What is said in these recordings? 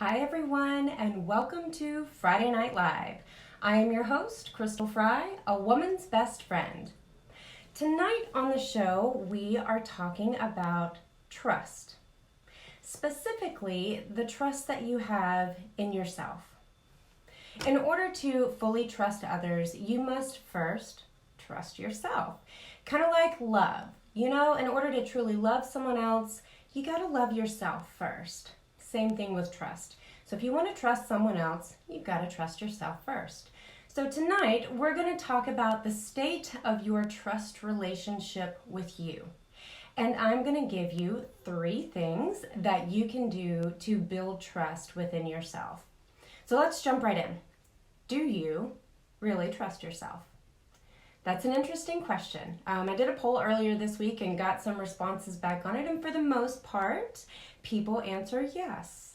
Hi everyone, and welcome to Friday Night Live. I am your host, Crystal Fry, a woman's best friend. Tonight on the show, we are talking about trust. Specifically, the trust that you have in yourself. In order to fully trust others, you must first trust yourself. Kind of like love. You know, in order to truly love someone else, you gotta love yourself first. Same thing with trust. So if you want to trust someone else, you've got to trust yourself first. So tonight, we're going to talk about the state of your trust relationship with you. And I'm going to give you 3 things that you can do to build trust within yourself. So let's jump right in. Do you really trust yourself? That's an interesting question. I did a poll earlier this week and got some responses back on it, and for the most part, people answer yes.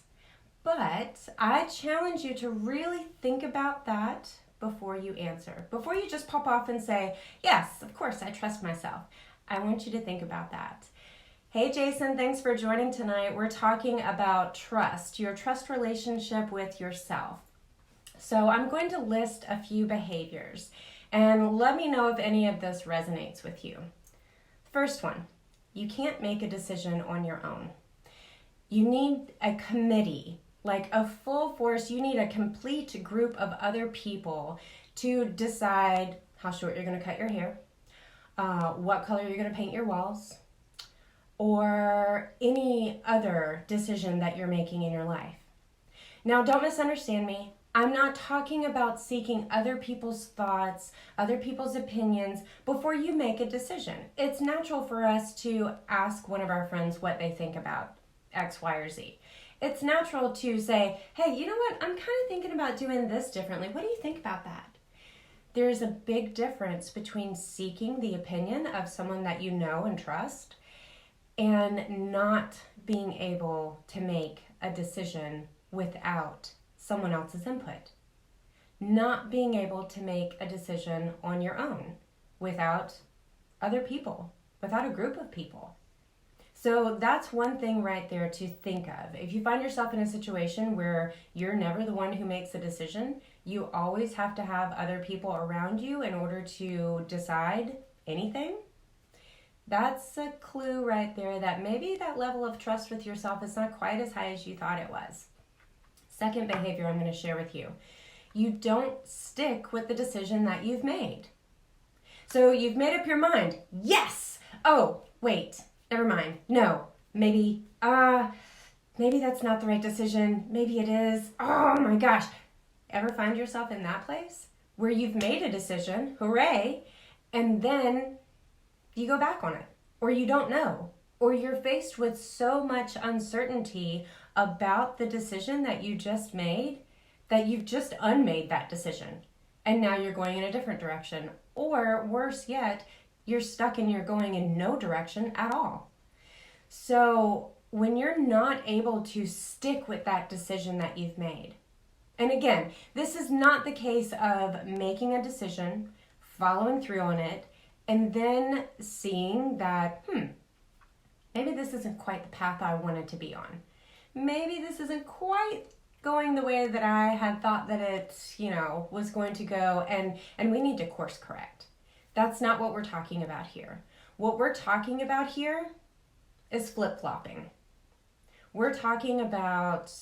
But I challenge you to really think about that before you answer. Before you just pop off and say, yes, of course, I trust myself. I want you to think about that. Hey, Jason, thanks for joining tonight. We're talking about trust, your trust relationship with yourself. So I'm going to list a few behaviors, and let me know if any of this resonates with you. First one, you can't make a decision on your own. You need a committee, like a full force. You need a complete group of other people to decide how short you're going to cut your hair, what color you're going to paint your walls, or any other decision that you're making in your life. Now, don't misunderstand me. I'm not talking about seeking other people's thoughts, other people's opinions before you make a decision. It's natural for us to ask one of our friends what they think about X, Y, or Z. It's natural to say, hey, you know what? I'm kind of thinking about doing this differently. What do you think about that? There's a big difference between seeking the opinion of someone that you know and trust and not being able to make a decision without someone else's input. Not being able to make a decision on your own without other people, without a group of people. So that's one thing right there to think of. If you find yourself in a situation where you're never the one who makes a decision, you always have to have other people around you in order to decide anything, that's a clue right there that maybe that level of trust with yourself is not quite as high as you thought it was. Second behavior I'm going to share with you. You don't stick with the decision that you've made. So you've made up your mind. Yes! Oh, wait. Never mind. No. Maybe that's not the right decision. Maybe it is. Oh my gosh. Ever find yourself in that place where you've made a decision, hooray, and then you go back on it, or you don't know, or you're faced with so much uncertainty about the decision that you just made that you've just unmade that decision, and now you're going in a different direction, or worse yet, you're stuck and you're going in no direction at all. So when you're not able to stick with that decision that you've made, and again, this is not the case of making a decision, following through on it, and then seeing that, maybe this isn't quite the path I wanted to be on. Maybe this isn't quite going the way that I had thought that it, was going to go, and we need to course correct. That's not what we're talking about here. What we're talking about here is flip-flopping. We're talking about,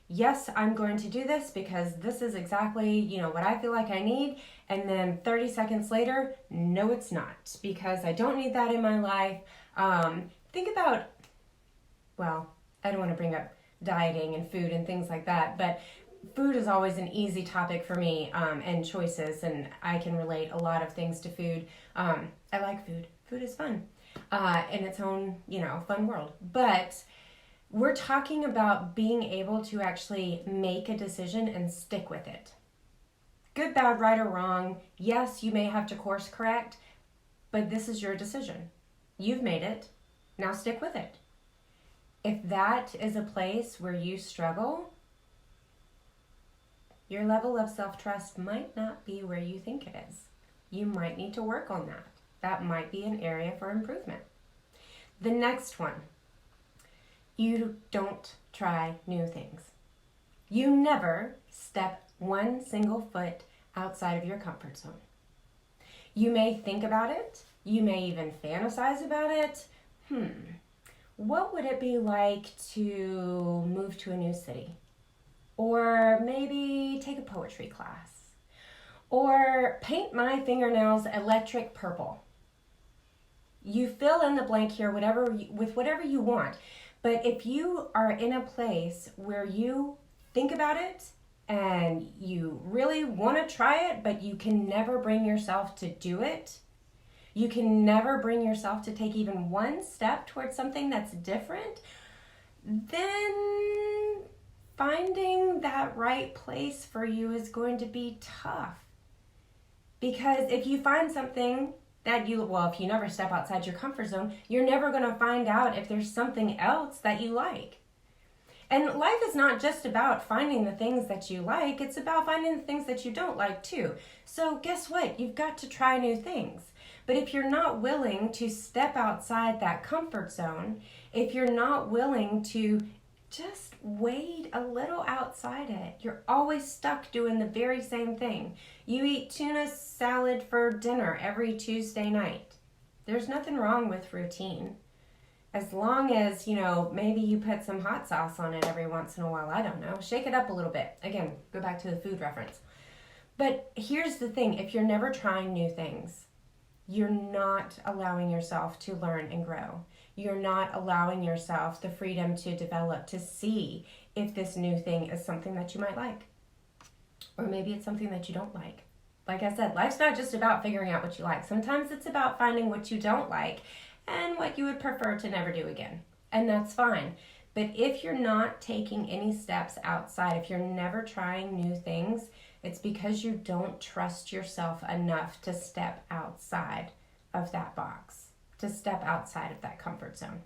yes, I'm going to do this because this is exactly, what I feel like I need. And then 30 seconds later, no, it's not, because I don't need that in my life. Think about, I don't want to bring up dieting and food and things like that, but food is always an easy topic for me, and choices, and I can relate a lot of things to food. I like food. Food is fun in its own, fun world. But we're talking about being able to actually make a decision and stick with it. Good, bad, right, or wrong. Yes, you may have to course correct, but this is your decision. You've made it. Now stick with it. If that is a place where you struggle, your level of self-trust might not be where you think it is. You might need to work on that. That might be an area for improvement. The next one, you don't try new things. You never step one single foot outside of your comfort zone. You may think about it. You may even fantasize about it. What would it be like to move to a new city? Or maybe take a poetry class? Or paint my fingernails electric purple? You fill in the blank here with whatever you want. But if you are in a place where you think about it and you really want to try it, but you can never bring yourself to do it, you can never bring yourself to take even one step towards something that's different, then finding that right place for you is going to be tough. Because if you find something that if you never step outside your comfort zone, you're never going to find out if there's something else that you like. And life is not just about finding the things that you like, it's about finding the things that you don't like too. So guess what? You've got to try new things. But if you're not willing to step outside that comfort zone, if you're not willing to just wade a little outside it, you're always stuck doing the very same thing. You eat tuna salad for dinner every Tuesday night. There's nothing wrong with routine. As long as, maybe you put some hot sauce on it every once in a while. I don't know. Shake it up a little bit. Again, go back to the food reference. But here's the thing. If you're never trying new things, you're not allowing yourself to learn and grow. You're not allowing yourself the freedom to develop, to see if this new thing is something that you might like. Or maybe it's something that you don't like. Like I said, life's not just about figuring out what you like. Sometimes it's about finding what you don't like and what you would prefer to never do again. And that's fine. But if you're not taking any steps outside, if you're never trying new things, it's because you don't trust yourself enough to step outside of that box, to step outside of that comfort zone.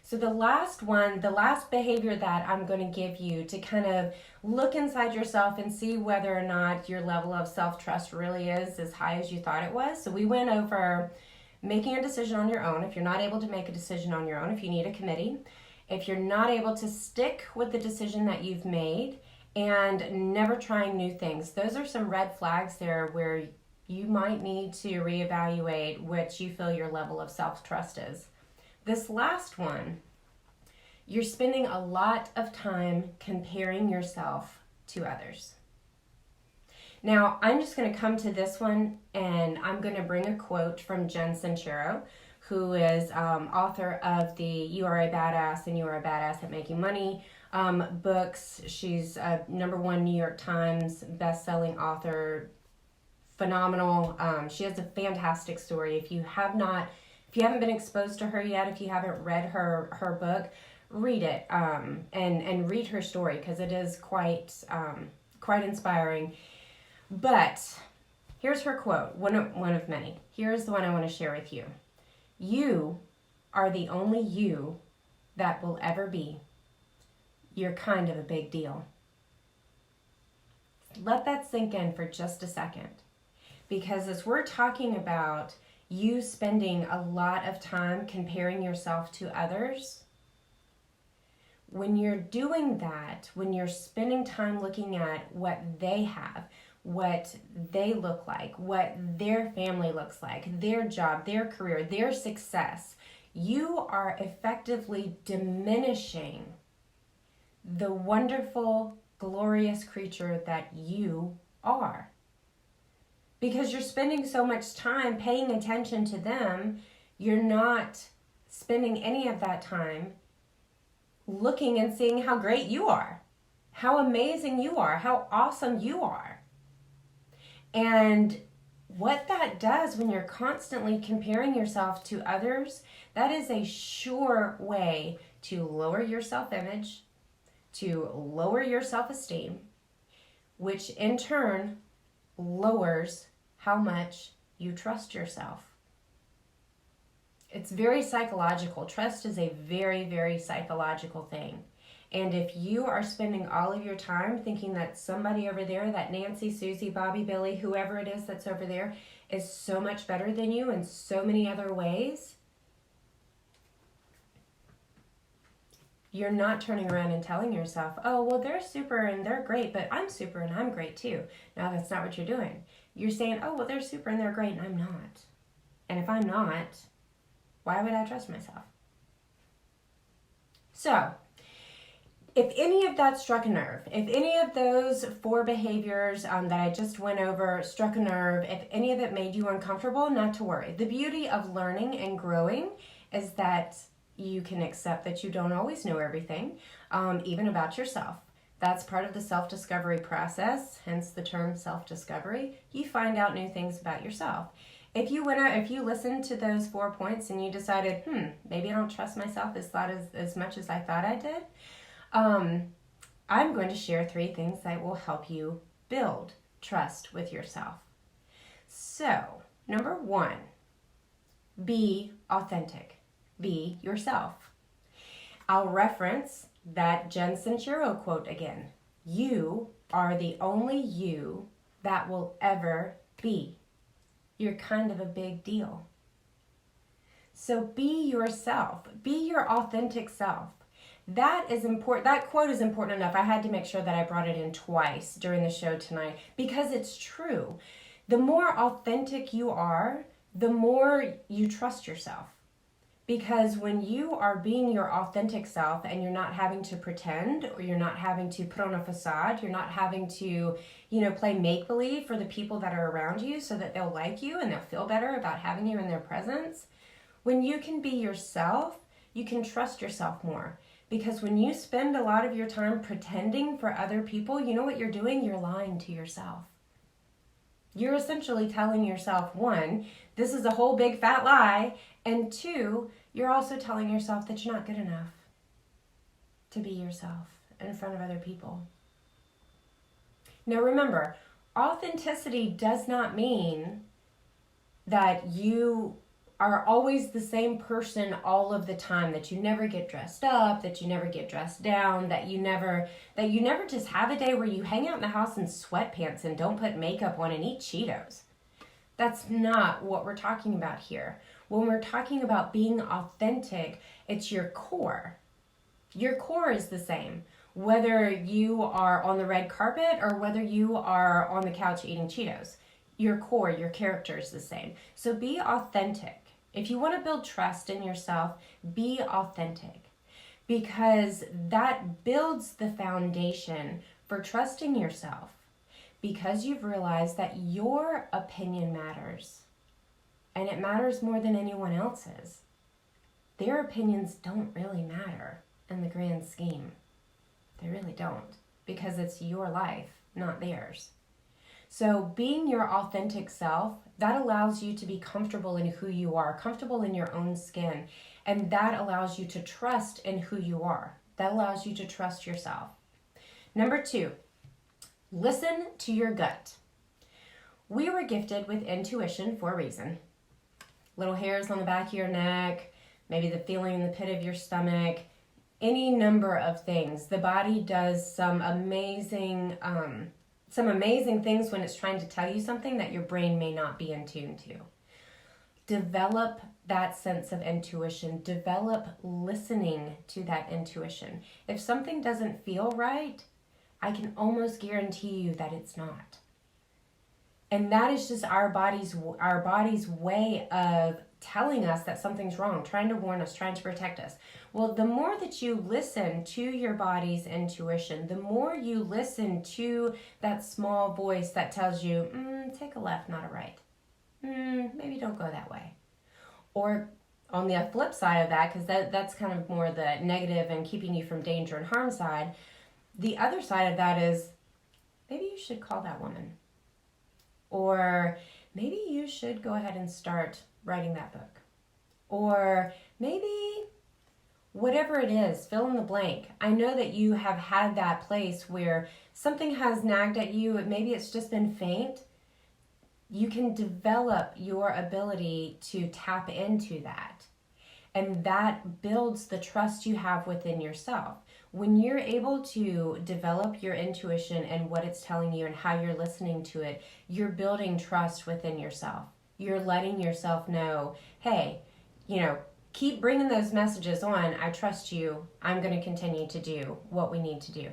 So the last behavior that I'm going to give you to kind of look inside yourself and see whether or not your level of self-trust really is as high as you thought it was. So we went over making a decision on your own. If you're not able to make a decision on your own, if you need a committee, if you're not able to stick with the decision that you've made, and never trying new things. Those are some red flags there where you might need to reevaluate what you feel your level of self-trust is. This last one, you're spending a lot of time comparing yourself to others. Now, I'm just going to come to this one, and I'm going to bring a quote from Jen Sincero, who is author of the You Are a Badass and You Are a Badass at Making Money books. She's a #1 New York Times best-selling author, phenomenal. She has a fantastic story. If you haven't been exposed to her yet, if you haven't read her book, read it and read her story, because it is quite inspiring. But here's her quote, one of many. Here's the one I want to share with you. You are the only you that will ever be. You're kind of a big deal. Let that sink in for just a second. Because as we're talking about you spending a lot of time comparing yourself to others, when you're doing that, when you're spending time looking at what they have, what they look like, what their family looks like, their job, their career, their success, you are effectively diminishing the wonderful, glorious creature that you are. Because you're spending so much time paying attention to them, you're not spending any of that time looking and seeing how great you are, how amazing you are, how awesome you are. And what that does when you're constantly comparing yourself to others, that is a sure way to lower your self-image, to lower your self-esteem, which in turn lowers how much you trust yourself. It's very psychological. Trust is a very, very psychological thing. And if you are spending all of your time thinking that somebody over there, that Nancy, Susie, Bobby, Billy, whoever it is that's over there, is so much better than you in so many other ways, You're not turning around and telling yourself, oh, well, they're super and they're great, but I'm super and I'm great too. No, that's not what you're doing. You're saying, oh, well, they're super and they're great and I'm not. And if I'm not, why would I trust myself? So, if any of that struck a nerve, if any of those 4 behaviors that I just went over struck a nerve, if any of it made you uncomfortable, not to worry. The beauty of learning and growing is that you can accept that you don't always know everything, even about yourself. That's part of the self-discovery process, hence the term self-discovery. You find out new things about yourself. If you listened to those 4 points and you decided, maybe I don't trust myself as much as I thought I did, I'm going to share 3 things that will help you build trust with yourself. So, number 1, be authentic. Be yourself. I'll reference that Jen Sincero quote again. You are the only you that will ever be. You're kind of a big deal. So be yourself. Be your authentic self. That is important. That quote is important enough. I had to make sure that I brought it in twice during the show tonight because it's true. The more authentic you are, the more you trust yourself. Because when you are being your authentic self and you're not having to pretend or you're not having to put on a facade, you're not having to, play make-believe for the people that are around you so that they'll like you and they'll feel better about having you in their presence. When you can be yourself, you can trust yourself more. Because when you spend a lot of your time pretending for other people, you know what you're doing? You're lying to yourself. You're essentially telling yourself, 1, this is a whole big fat lie, and 2, you're also telling yourself that you're not good enough to be yourself in front of other people. Now remember, authenticity does not mean that you are always the same person all of the time, that you never get dressed up, that you never get dressed down, that you never just have a day where you hang out in the house in sweatpants and don't put makeup on and eat Cheetos. That's not what we're talking about here. When we're talking about being authentic, it's your core. Your core is the same, whether you are on the red carpet or whether you are on the couch eating Cheetos. Your core, your character is the same. So be authentic. If you want to build trust in yourself, be authentic, because that builds the foundation for trusting yourself, because you've realized that your opinion matters, and it matters more than anyone else's. Their opinions don't really matter in the grand scheme. They really don't, because it's your life, not theirs. So being your authentic self, that allows you to be comfortable in who you are, comfortable in your own skin, and that allows you to trust in who you are. That allows you to trust yourself. Number 2, listen to your gut. We were gifted with intuition for a reason. Little hairs on the back of your neck, maybe the feeling in the pit of your stomach, any number of things. The body does some amazing things when it's trying to tell you something that your brain may not be in tune to. Develop that sense of intuition. Develop listening to that intuition. If something doesn't feel right, I can almost guarantee you that it's not. And that is just our body's way of telling us that something's wrong, trying to warn us, trying to protect us. Well, the more that you listen to your body's intuition, the more you listen to that small voice that tells you, take a left, not a right. Maybe don't go that way. Or on the flip side of that, because that's kind of more the negative and keeping you from danger and harm side, the other side of that is, maybe you should call that woman. Or maybe you should go ahead and start writing that book. Or maybe whatever it is, fill in the blank. I know that you have had that place where something has nagged at you. Maybe it's just been faint. You can develop your ability to tap into that. And that builds the trust you have within yourself. When you're able to develop your intuition and what it's telling you and how you're listening to it, you're building trust within yourself. You're letting yourself know, hey, keep bringing those messages on. I trust you. I'm going to continue to do what we need to do.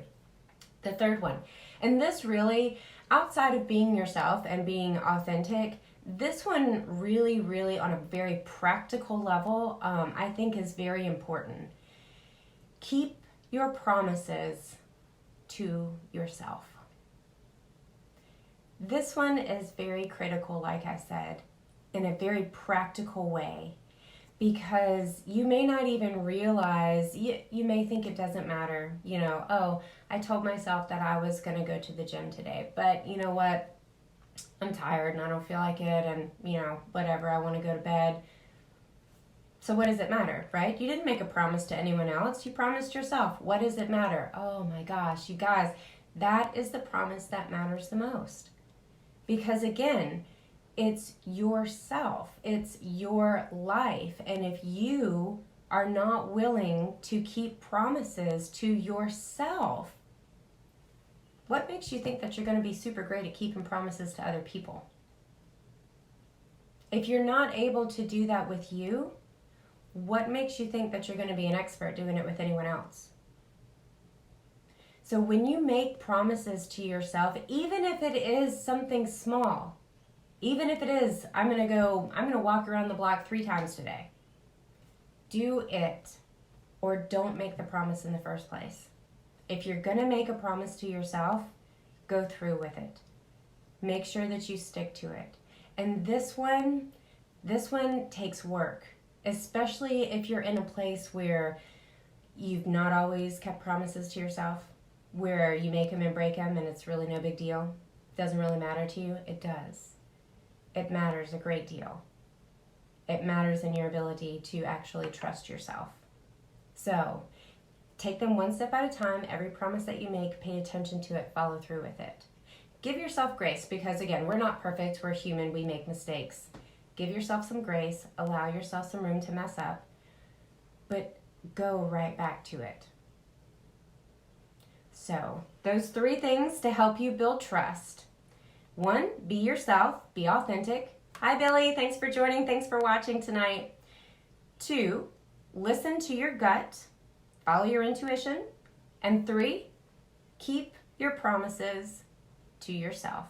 The third one, and this really, outside of being yourself and being authentic, this one really, really on a very practical level, I think is very important. Keep your promises to yourself. This one is very critical, like I said, in a very practical way, because you may not even realize, you may think it doesn't matter, oh, I told myself that I was going to go to the gym today, but you know what, I'm tired and I don't feel like it, and whatever, I want to go to bed. So what does it matter, right? You didn't make a promise to anyone else, you promised yourself. What does it matter? Oh my gosh, you guys, that is the promise that matters the most. Because again, it's yourself, it's your life, and if you are not willing to keep promises to yourself, what makes you think that you're going to be super great at keeping promises to other people? If you're not able to do that with you, what makes you think that you're going to be an expert doing it with anyone else? So when you make promises to yourself, even if it is something small, even if it is, I'm going to walk around the block 3 times today. Do it, or don't make the promise in the first place. If you're going to make a promise to yourself, go through with it. Make sure that you stick to it. And this one takes work, especially if you're in a place where you've not always kept promises to yourself, where you make them and break them and it's really no big deal. Doesn't really matter to you. It does. It matters a great deal. It matters in your ability to actually trust yourself. So take them one step at a time. Every promise that you make, pay attention to it, follow through with it. Give yourself grace, because again, we're not perfect, we're human, we make mistakes. Give yourself some grace, allow yourself some room to mess up, but go right back to it. So those 3 things to help you build trust. 1, be yourself, be authentic. Hi, Billy. Thanks for joining. Thanks for watching tonight. 2, listen to your gut, follow your intuition. And 3, keep your promises to yourself.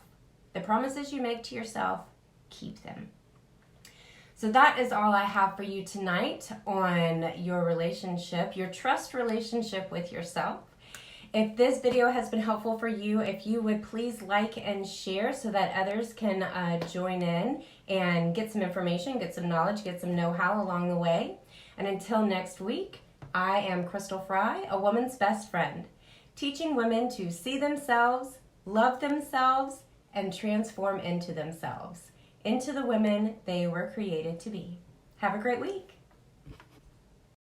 The promises you make to yourself, keep them. So that is all I have for you tonight on your relationship, your trust relationship with yourself. If this video has been helpful for you, if you would please like and share so that others can join in and get some information, get some knowledge, get some know-how along the way. And until next week, I am Crystal Fry, a woman's best friend, teaching women to see themselves, love themselves, and transform into themselves, into the women they were created to be. Have a great week.